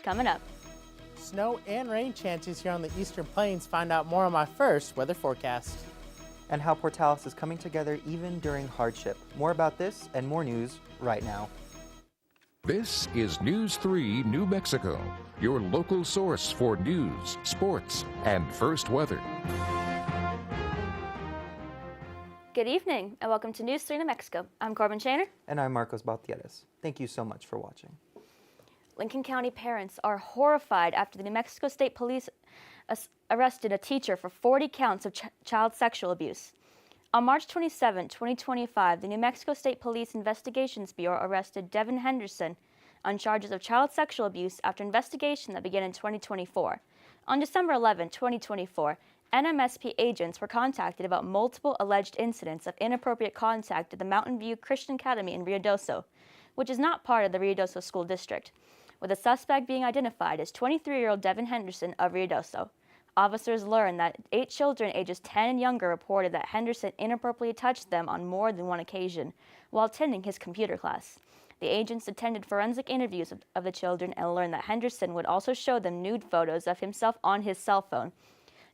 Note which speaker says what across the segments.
Speaker 1: coming up.
Speaker 2: Snow and rain chances here on the Eastern Plains. Find out more on my first weather forecast.
Speaker 3: And how Portales is coming together even during hardship. More about this and more news right now.
Speaker 4: This is News 3 New Mexico, your local source for news, sports, and first weather.
Speaker 1: Good evening and welcome to News 3 New Mexico. I'm Corbin Shaner.
Speaker 3: And I'm Marcos Baltieres. Thank you so much for watching.
Speaker 1: Lincoln County parents are horrified after the New Mexico State Police arrested a teacher for 40 counts of child sexual abuse. On March 27, 2025, the New Mexico State Police Investigations Bureau arrested Devin Henderson on charges of child sexual abuse after investigation that began in 2024. On December 11, 2024, NMSP agents were contacted about multiple alleged incidents of inappropriate contact at the Mountain View Christian Academy in Ruidoso, which is not part of the Ruidoso School District, with the suspect being identified as 23-year-old Devin Henderson of Ruidoso. Officers learned that 8 children ages 10 and younger reported that Henderson inappropriately touched them on more than one occasion while attending his computer class. The agents attended forensic interviews of the children and learned that Henderson would also show them nude photos of himself on his cell phone.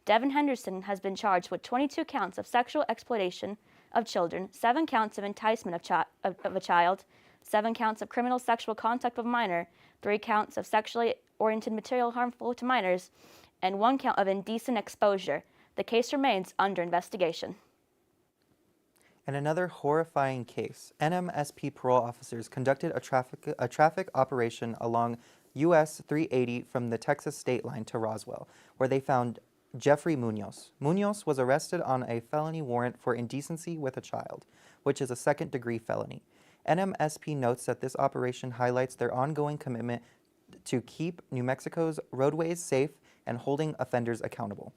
Speaker 1: Devin Henderson has been charged with 22 counts of sexual exploitation of children, 7 counts of enticement of a child, 7 counts of criminal sexual contact with a minor, 3 counts of sexually oriented material harmful to minors, and 1 count of indecent exposure. The case remains under investigation.
Speaker 3: In another horrifying case, NMSP parole officers conducted a traffic operation along US 380 from the Texas state line to Roswell, where they found Jeffrey Munoz. Munoz was arrested on a felony warrant for indecency with a child, which is a second-degree felony. NMSP notes that this operation highlights their ongoing commitment to keep New Mexico's roadways safe and holding offenders accountable.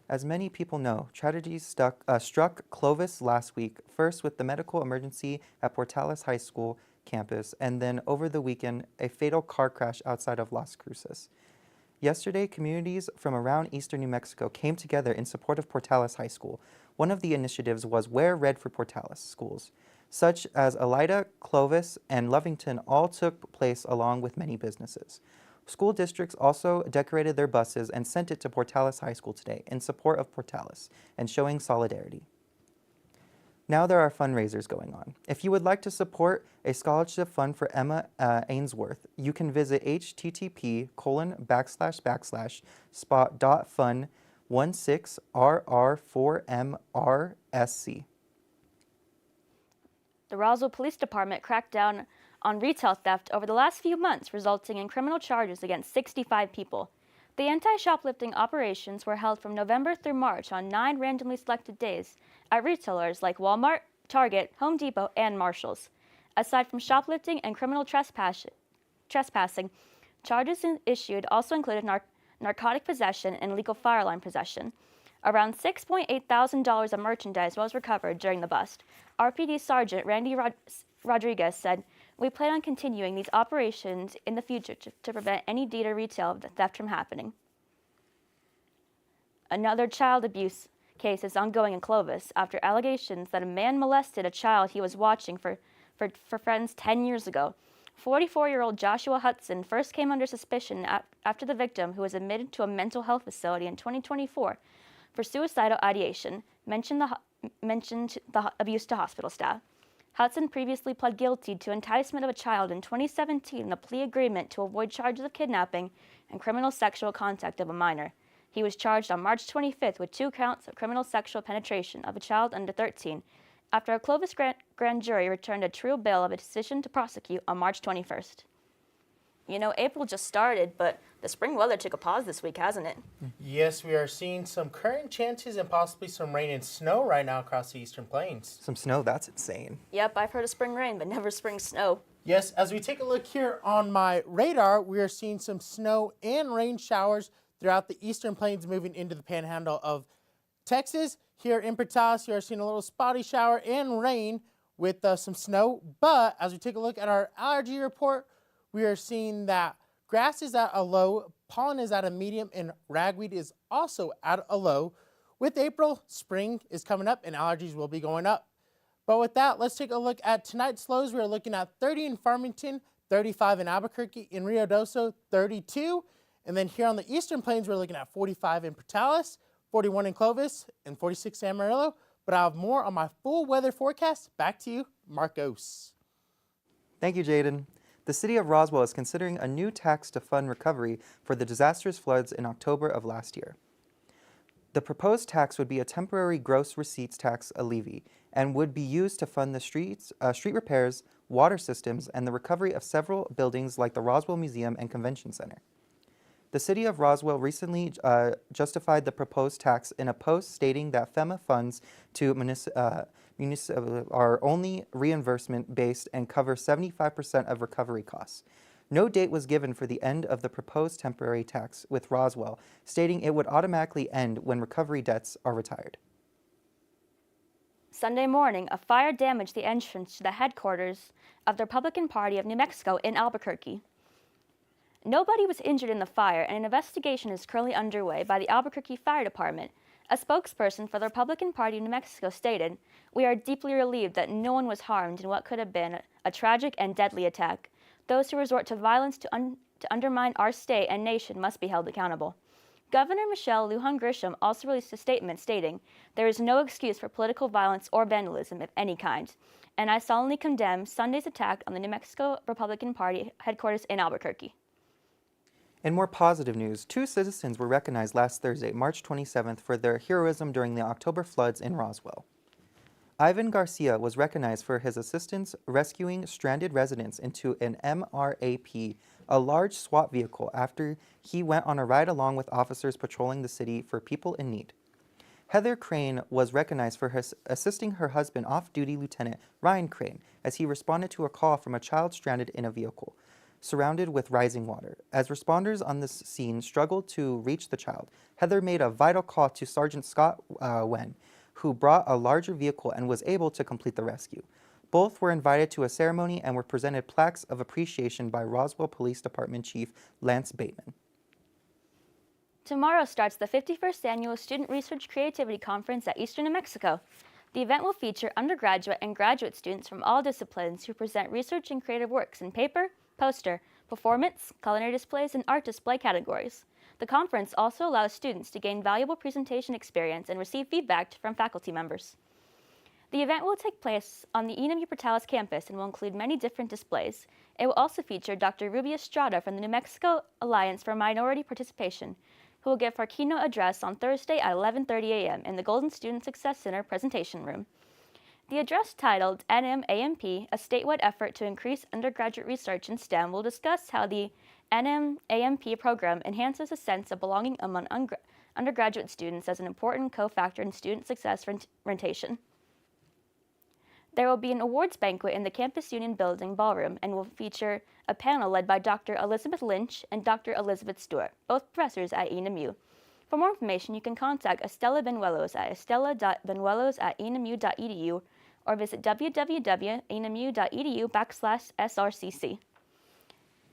Speaker 3: As many people know, tragedy struck Clovis last week, first with the medical emergency at Portales High School campus, and then over the weekend, a fatal car crash outside of Las Cruces. Yesterday, communities from around eastern New Mexico came together in support of Portales High School. One of the initiatives was Wear Red for Portales schools, such as Elida, Clovis, and Lovington all took place along with many businesses. School districts also decorated their buses and sent it to Portales High School today in support of Portales and showing solidarity. Now there are fundraisers going on. If you would like to support a scholarship fund for Emma Ainsworth, you can visit http://spot.fund16RR4MRSC.
Speaker 1: The Roswell Police Department cracked down on retail theft over the last few months, resulting in criminal charges against 65 people. The anti-shoplifting operations were held from November through March on 9 randomly selected days at retailers like Walmart, Target, Home Depot, and Marshall's. Aside from shoplifting and criminal trespassing, charges issued also included narcotic possession and illegal firearm possession. Around $6.8 thousand of merchandise was recovered during the bust. RPD Sergeant Randy Rodriguez said, "We plan on continuing these operations in the future to prevent any deed or retail theft from happening." Another child abuse case is ongoing in Clovis after allegations that a man molested a child he was watching for friends 10 years ago. 44-year-old Joshua Hudson first came under suspicion after the victim, who was admitted to a mental health facility in 2024 for suicidal ideation, mentioned the abuse to hospital staff. Hudson previously pled guilty to enticement of a child in 2017 in a plea agreement to avoid charges of kidnapping and criminal sexual contact of a minor. He was charged on March 25th with 2 counts of criminal sexual penetration of a child under 13, after a Clovis grand jury returned a true bill of a decision to prosecute on March 21st. You know, April just started, but the spring weather took a pause this week, hasn't it?
Speaker 2: Yes, we are seeing some current chances and possibly some rain and snow right now across the Eastern Plains.
Speaker 3: Some snow, that's insane.
Speaker 1: Yep, I've heard of spring rain, but never spring snow.
Speaker 2: Yes, as we take a look here on my radar, we are seeing some snow and rain showers throughout the Eastern Plains moving into the panhandle of Texas. Here in Portales, you are seeing a little spotty shower and rain with some snow. But as we take a look at our allergy report, we are seeing that grass is at a low, pollen is at a medium, and ragweed is also at a low. With April, spring is coming up and allergies will be going up. But with that, let's take a look at tonight's lows. We are looking at 30 in Farmington, 35 in Albuquerque. In Rio Doso, 32. And then here on the Eastern Plains, we're looking at 45 in Portales, 41 in Clovis, and 46 in Amarillo. But I'll have more on my full weather forecast. Back to you, Marcos.
Speaker 3: Thank you, Jaden. The city of Roswell is considering a new tax to fund recovery for the disastrous floods in October of last year. The proposed tax would be a temporary gross receipts tax, a levy, and would be used to fund the street repairs, water systems, and the recovery of several buildings like the Roswell Museum and Convention Center. The city of Roswell recently justified the proposed tax in a post stating that FEMA funds to are only reimbursement-based and cover 75% of recovery costs. No date was given for the end of the proposed temporary tax, with Roswell stating it would automatically end when recovery debts are retired.
Speaker 1: Sunday morning, a fire damaged the entrance to the headquarters of the Republican Party of New Mexico in Albuquerque. Nobody was injured in the fire, and an investigation is currently underway by the Albuquerque Fire Department. A spokesperson for the Republican Party of New Mexico stated, "We are deeply relieved that no one was harmed in what could have been a tragic and deadly attack. Those who resort to violence to undermine our state and nation must be held accountable." Governor Michelle Lujan Grisham also released a statement stating, "There is no excuse for political violence or vandalism of any kind, and I solemnly condemn Sunday's attack on the New Mexico Republican Party headquarters in Albuquerque."
Speaker 3: In more positive news, 2 citizens were recognized last Thursday, March 27th, for their heroism during the October floods in Roswell. Ivan Garcia was recognized for his assistance rescuing stranded residents into an MRAP, a large SWAT vehicle, after he went on a ride along with officers patrolling the city for people in need. Heather Crane was recognized for assisting her husband, off-duty Lieutenant Ryan Crane, as he responded to a call from a child stranded in a vehicle surrounded with rising water. As responders on this scene struggled to reach the child, Heather made a vital call to Sergeant Scott Wen, who brought a larger vehicle and was able to complete the rescue. Both were invited to a ceremony and were presented plaques of appreciation by Roswell Police Department Chief Lance Bateman.
Speaker 1: Tomorrow starts the 51st Annual Student Research Creativity Conference at Eastern New Mexico. The event will feature undergraduate and graduate students from all disciplines who present research and creative works in paper, poster, performance, culinary displays, and art display categories. The conference also allows students to gain valuable presentation experience and receive feedback from faculty members. The event will take place on the ENW Portales campus and will include many different displays. It will also feature Dr. Ruby Estrada from the New Mexico Alliance for Minority Participation, who will give her keynote address on Thursday at 11:30 a.m. in the Golden Student Success Center presentation room. The address, titled NMAMP, a statewide effort to increase undergraduate research in STEM, will discuss how the NMAMP program enhances a sense of belonging among undergraduate students as an important cofactor in student success orientation. There will be an awards banquet in the Campus Union Building ballroom and will feature a panel led by Dr. Elizabeth Lynch and Dr. Elizabeth Stewart, both professors at ENMU. For more information, you can contact Estela Benuelos at estela.benuelos@enmu.edu or visit www.enmu.edu/srcc.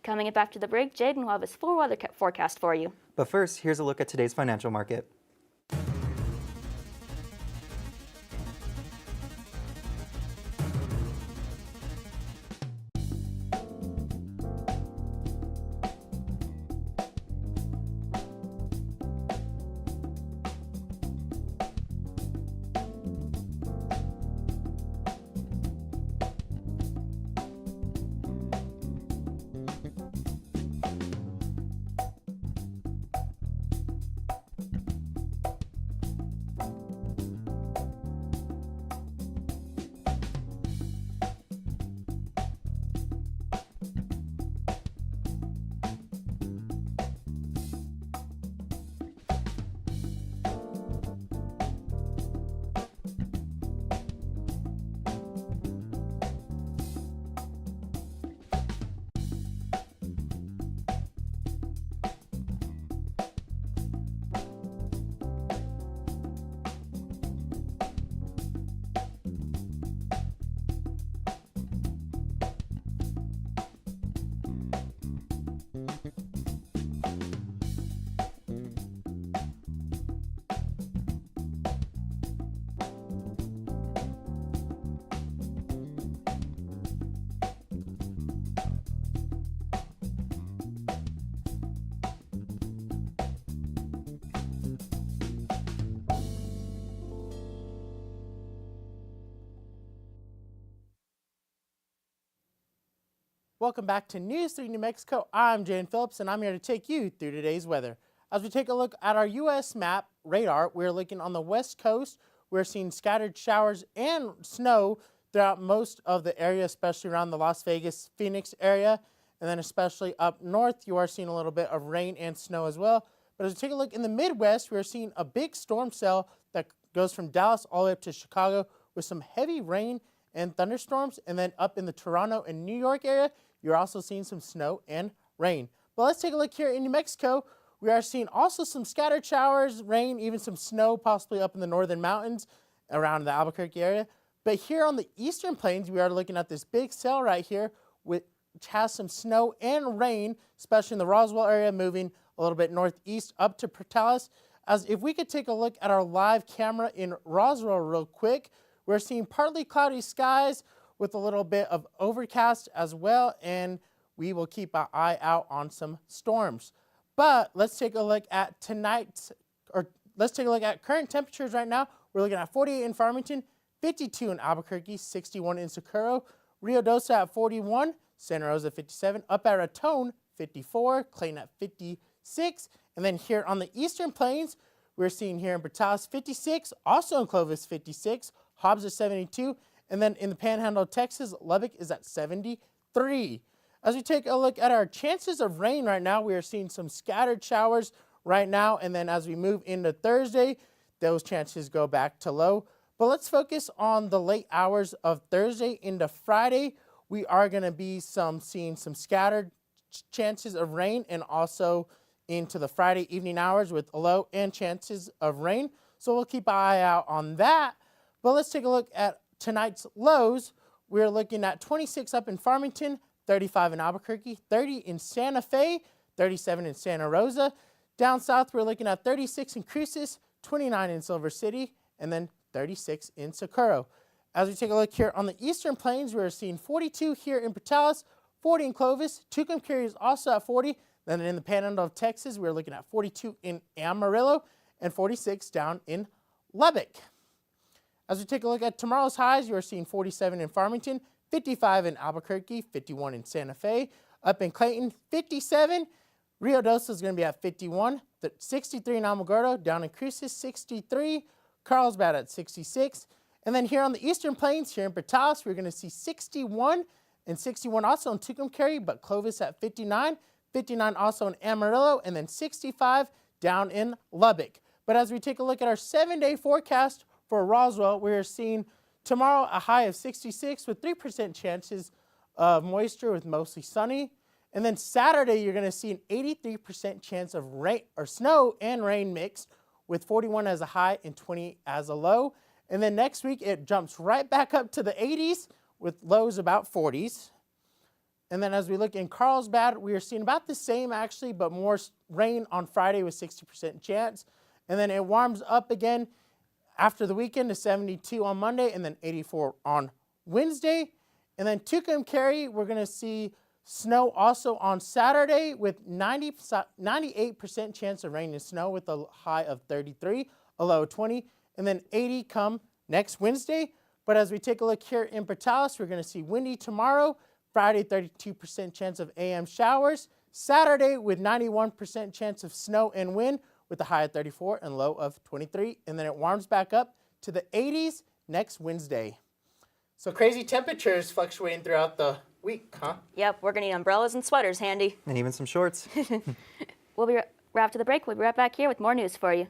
Speaker 1: Coming up after the break, Jaden will have his full weather forecast for you.
Speaker 3: But first, here's a look at today's financial market.
Speaker 2: Welcome back to News 3 New Mexico. I'm Jan Phillips, and I'm here to take you through today's weather. As we take a look at our U.S. map radar, we're looking on the west coast. We're seeing scattered showers and snow throughout most of the area, especially around the Las Vegas, Phoenix area. And then especially up north, you are seeing a little bit of rain and snow as well. But as we take a look in the Midwest, we're seeing a big storm cell that goes from Dallas all the way up to Chicago with some heavy rain and thunderstorms. And then up in the Toronto and New York area, you're also seeing some snow and rain. But let's take a look here in New Mexico. We are seeing also some scattered showers, rain, even some snow possibly up in the northern mountains around the Albuquerque area. But here on the eastern plains, we are looking at this big cell right here, which has some snow and rain, especially in the Roswell area, moving a little bit northeast up to Portales. As if we could take a look at our live camera in Roswell real quick, we're seeing partly cloudy skies with a little bit of overcast as well, and we will keep an eye out on some storms. But let's take a look at let's take a look at current temperatures right now. We're looking at 48 in Farmington, 52 in Albuquerque, 61 in Socorro, Rio Doce at 41, Santa Rosa 57, up at Raton 54, Clayton at 56, and then here on the eastern plains, we're seeing here in Portales 56, also in Clovis 56, Hobbs at 72, and then in the Panhandle of Texas, Lubbock is at 73. As we take a look at our chances of rain right now, we are seeing some scattered showers right now. And then as we move into Thursday, those chances go back to low. But let's focus on the late hours of Thursday into Friday. We are going to be seeing some scattered chances of rain and also into the Friday evening hours with low and chances of rain. So we'll keep an eye out on that. But let's take a look at tonight's lows. We're looking at 26 up in Farmington, 35 in Albuquerque, 30 in Santa Fe, 37 in Santa Rosa. Down south, we're looking at 36 in Cruces, 29 in Silver City, and then 36 in Socorro. As we take a look here on the eastern plains, we're seeing 42 here in Portales, 40 in Clovis. Tucumcari is also at 40. Then in the Panhandle of Texas, we're looking at 42 in Amarillo and 46 down in Lubbock. As we take a look at tomorrow's highs, you are seeing 47 in Farmington, 55 in Albuquerque, 51 in Santa Fe. Up in Clayton, 57. Rio Doce is going to be at 51. 63 in Alamogordo. Down in Cruces, 63. Carlsbad at 66. And then here on the eastern plains, here in Portales, we're going to see 61 and 61 also in Tucumcari, but Clovis at 59. 59 also in Amarillo, and then 65 down in Lubbock. But as we take a look at our 7-day forecast for Roswell, we're seeing tomorrow a high of 66 with 3% chances of moisture with mostly sunny. And then Saturday, you're going to see an 83% chance of rain or snow and rain mixed with 41 as a high and 20 as a low. And then next week, it jumps right back up to the 80s with lows about 40s. And then as we look in Carlsbad, we are seeing about the same actually, but more rain on Friday with 60% chance. And then it warms up again after the weekend to 72 on Monday and then 84 on Wednesday. And then Tucumcari, we're going to see snow also on Saturday with 98% chance of rain and snow with a high of 33, a low of 20, and then 80 come next Wednesday. But as we take a look here in Portales, we're going to see windy tomorrow. Friday, 32% chance of AM showers. Saturday with 91% chance of snow and wind with a high of 34 and low of 23. And then it warms back up to the 80s next Wednesday. So crazy temperatures fluctuating throughout the week, huh?
Speaker 1: Yep, we're going to need umbrellas and sweaters handy.
Speaker 3: And even some shorts.
Speaker 1: We'll be right after the break. We'll be right back here with more news for you.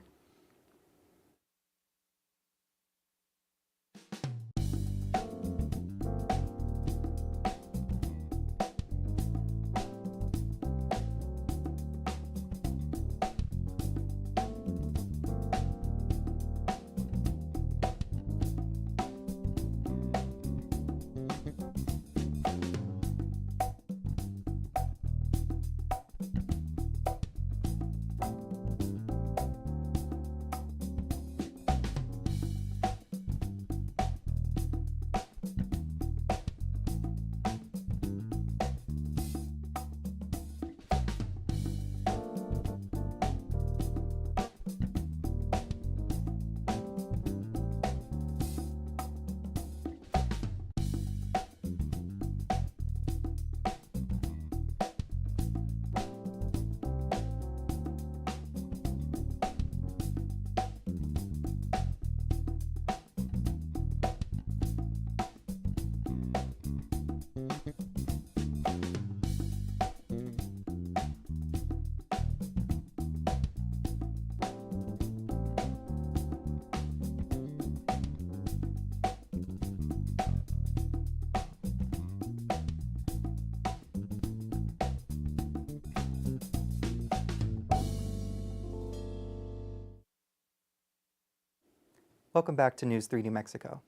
Speaker 3: Welcome back to News 3 New Mexico.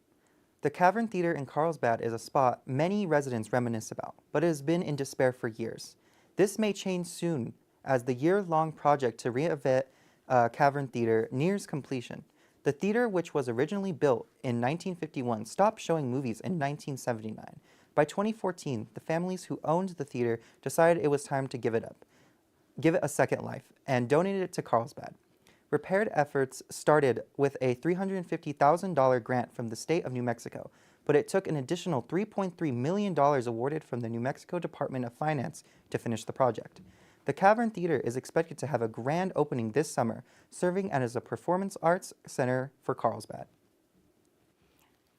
Speaker 3: The Cavern Theater in Carlsbad is a spot many residents reminisce about, but it has been in despair for years. This may change soon as the year-long project to reinvent Cavern Theater nears completion. The theater, which was originally built in 1951, stopped showing movies in 1979. By 2014, the families who owned the theater decided it was time to give it a second life, and donated it to Carlsbad. Repaired efforts started with a $350,000 grant from the state of New Mexico, but it took an additional $3.3 million awarded from the New Mexico Department of Finance to finish the project. The Cavern Theater is expected to have a grand opening this summer, serving as a performance arts center for Carlsbad.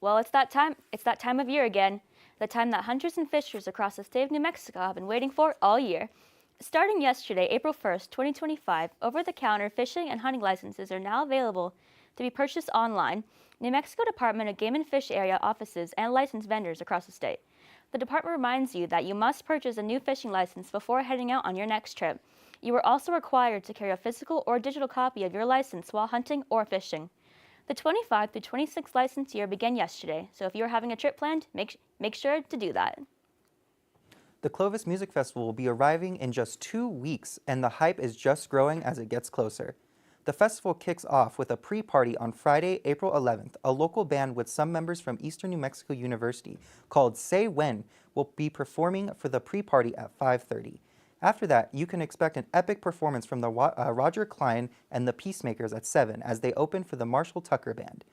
Speaker 1: Well, it's that time of year again, the time that hunters and fishers across the state of New Mexico have been waiting for all year. Starting yesterday, April 1st, 2025, over-the-counter fishing and hunting licenses are now available to be purchased online. New Mexico Department of Game and Fish area offices and licensed vendors across the state. The department reminds you that you must purchase a new fishing license before heading out on your next trip. You are also required to carry a physical or digital copy of your license while hunting or fishing. The 25 through 26 license year began yesterday, so if you are having a trip planned, make sure to do that.
Speaker 3: The Clovis Music Festival will be arriving in just 2 weeks, and the hype is just growing as it gets closer. The festival kicks off with a pre-party on Friday, April 11th. A local band with some members from Eastern New Mexico University called Say When will be performing for the pre-party at 5:30. After that, you can expect an epic performance from the Roger Klein and the Peacemakers at 7 as they open for the Marshall Tucker Band.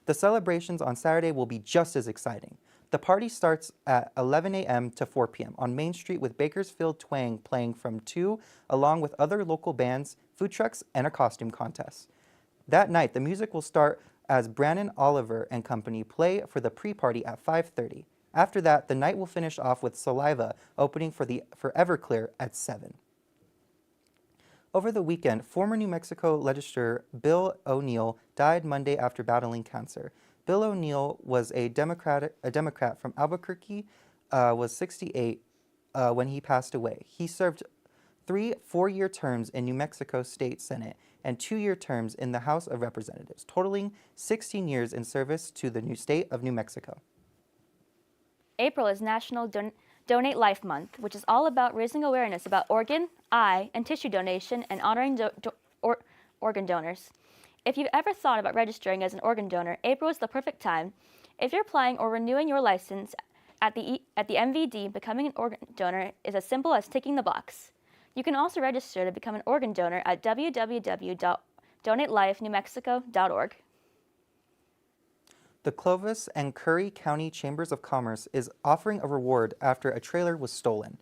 Speaker 3: The celebrations on Saturday will be just as exciting. The party starts at 11 a.m. to 4 p.m. on Main Street with Bakersfield Twang playing from 2, along with other local bands, food trucks, and a costume contest. That night, the music will start as Brandon Oliver and company play for the pre-party at 5:30. After that, the night will finish off with Saliva opening for Everclear at 7. Over the weekend, former New Mexico legislator Bill O'Neill died Monday after battling cancer. Bill O'Neill was a Democrat from Albuquerque, was 68 when he passed away. He served 3 4-year terms in New Mexico State Senate and 2-year terms in the House of Representatives, totaling 16 years in service to the new state of New Mexico.
Speaker 1: April is National Donate Life Month, which is all about raising awareness about organ, eye, and tissue donation and honoring organ donors. If you've ever thought about registering as an organ donor, April is the perfect time. If you're applying or renewing your license at the MVD, becoming an organ donor is as simple as ticking the box. You can also register to become an organ donor at www.donatelifenewmexico.org.
Speaker 3: The Clovis and Curry County Chambers of Commerce is offering a reward after a trailer was stolen.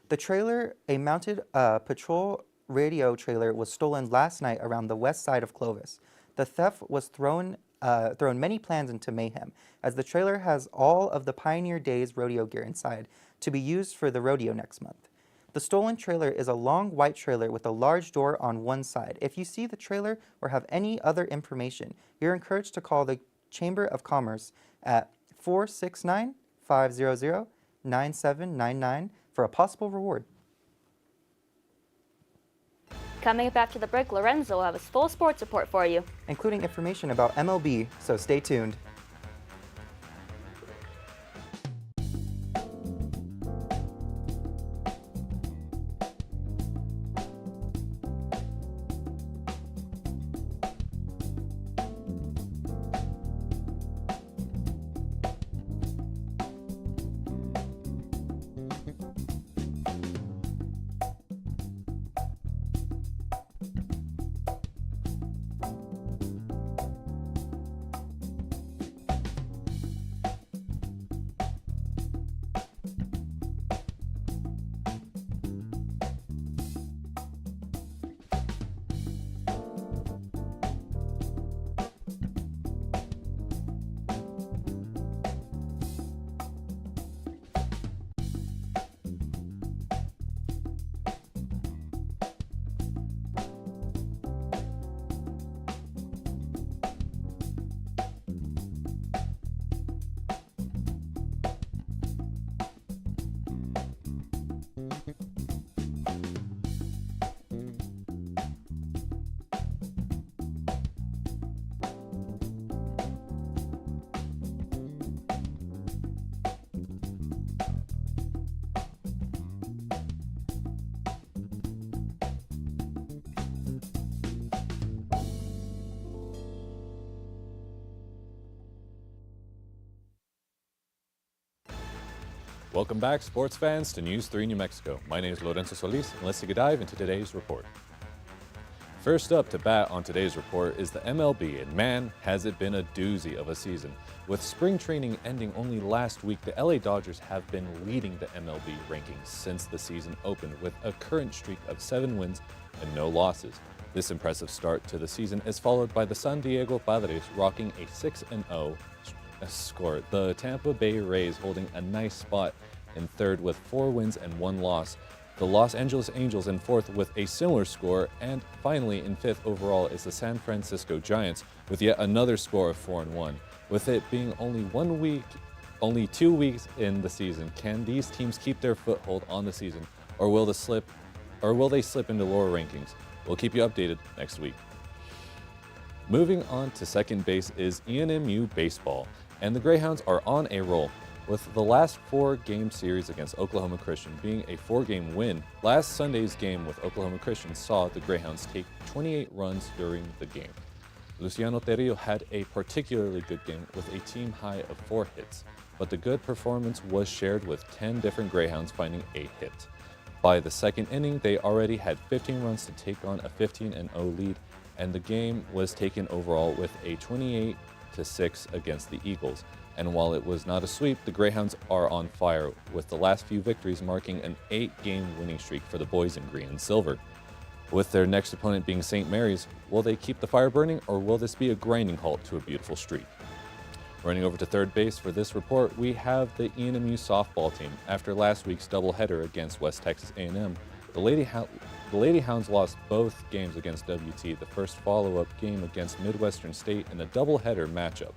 Speaker 3: The trailer, a mounted patrol radio trailer, was stolen last night around the west side of Clovis. The theft was thrown many plans into mayhem, as the trailer has all of the Pioneer Days rodeo gear inside to be used for the rodeo next month. The stolen trailer is a long white trailer with a large door on one side. If you see the trailer or have any other information, you're encouraged to call the Chamber of Commerce at 469-500-9799 for a possible reward.
Speaker 1: Coming up after the break, Lorenzo will have his full sports report for you,
Speaker 3: including information about MLB, so stay tuned.
Speaker 5: Welcome back, sports fans, to News 3 New Mexico. My name is Lorenzo Solis, and let's take a dive into today's report. First up to bat on today's report is the MLB, and man, has it been a doozy of a season. With spring training ending only last week, the LA Dodgers have been leading the MLB rankings since the season opened, with a current streak of 7 wins and no losses. This impressive start to the season is followed by the San Diego Padres rocking a 6-0 score. The Tampa Bay Rays holding a nice spot in third with 4 wins and 1 loss. The Los Angeles Angels in fourth with a similar score, and finally in fifth overall is the San Francisco Giants with yet another score of 4-1. With it being only 2 weeks in the season, can these teams keep their foothold on the season, or will they slip into lower rankings? We'll keep you updated next week. Moving on to second base is KENW baseball, and the Greyhounds are on a roll. With the last 4-game series against Oklahoma Christian being a 4-game win, last Sunday's game with Oklahoma Christian saw the Greyhounds take 28 runs during the game. Luciano Terrio had a particularly good game with a team high of 4 hits, but the good performance was shared with 10 different Greyhounds finding a hit. By the second inning, they already had 15 runs to take on a 15-0 lead, and the game was taken overall with a 28-6 against the Eagles. And while it was not a sweep, the Greyhounds are on fire, with the last few victories marking an 8-game winning streak for the boys in green and silver. With their next opponent being St. Mary's, will they keep the fire burning, or will this be a grinding halt to a beautiful streak? Running over to third base for this report, we have the KENW softball team. After last week's doubleheader against West Texas A&M, the Lady Hounds lost both games against WT, the first follow-up game against Midwestern State in a doubleheader matchup.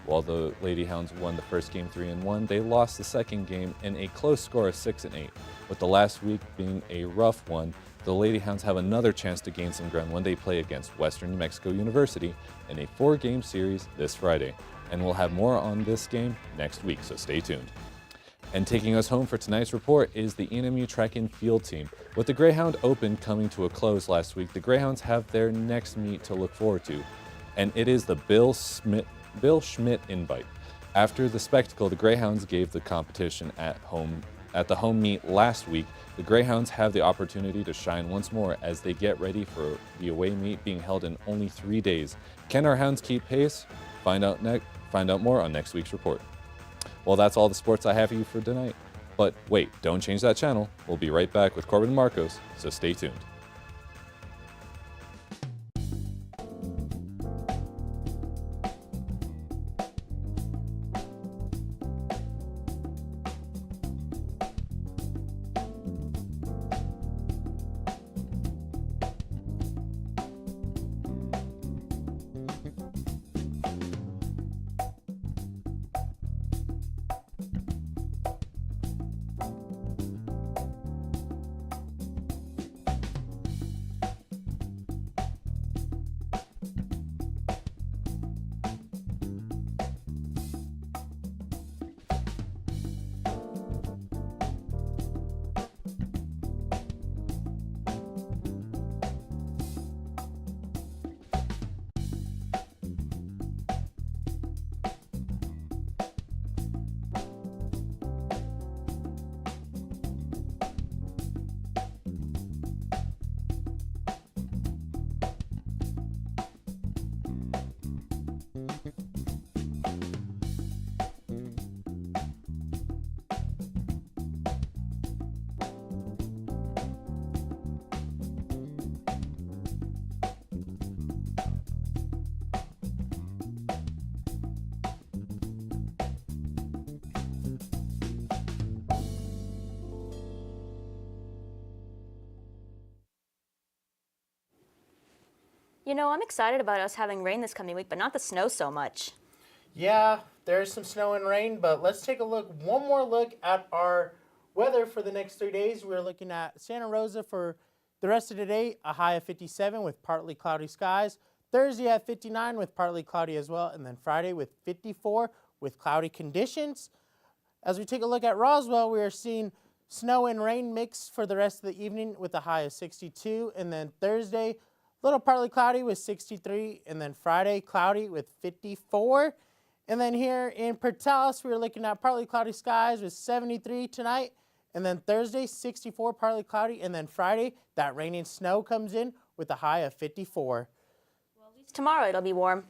Speaker 5: While the Lady Hounds won the first game 3-1, they lost the second game in a close score of 6-8. With the last week being a rough one, the Lady Hounds have another chance to gain some ground when they play against Western New Mexico University in a 4-game series this Friday. And we'll have more on this game next week, so stay tuned. And taking us home for tonight's report is the KENW track and field team. With the Greyhound Open coming to a close last week, the Greyhounds have their next meet to look forward to, and it is the Bill Schmidt Invite. After the spectacle the Greyhounds gave the competition at the home meet last week, the Greyhounds have the opportunity to shine once more as they get ready for the away meet being held in only 3 days. Can our Hounds keep pace? Find out more on next week's report. Well, that's all the sports I have for you for tonight. But wait, don't change that channel. We'll be right back with Corbin and Marcos, so stay tuned.
Speaker 1: You know, I'm excited about us having rain this coming week, but not the snow so much.
Speaker 2: Yeah, there's some snow and rain, but let's take one more look at our weather for the next 3 days. We're looking at Santa Rosa for the rest of the day, a high of 57 with partly cloudy skies. Thursday at 59 with partly cloudy as well, and then Friday with 54 with cloudy conditions. As we take a look at Roswell, we are seeing snow and rain mix for the rest of the evening with a high of 62, and then Thursday, a little partly cloudy with 63, and then Friday, cloudy with 54. And then here in Portales, we're looking at partly cloudy skies with 73 tonight. And then Thursday, 64, partly cloudy. And then Friday, that rain and snow comes in with a high of 54.
Speaker 1: Well, at least tomorrow it'll be warm.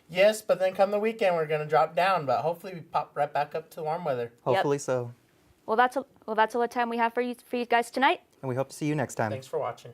Speaker 2: Yes, but then come the weekend, we're going to drop down. But hopefully we pop right back up to warm weather.
Speaker 3: Hopefully so.
Speaker 1: Well, that's all the time we have for you guys tonight.
Speaker 3: And we hope to see you next time.
Speaker 2: Thanks for watching.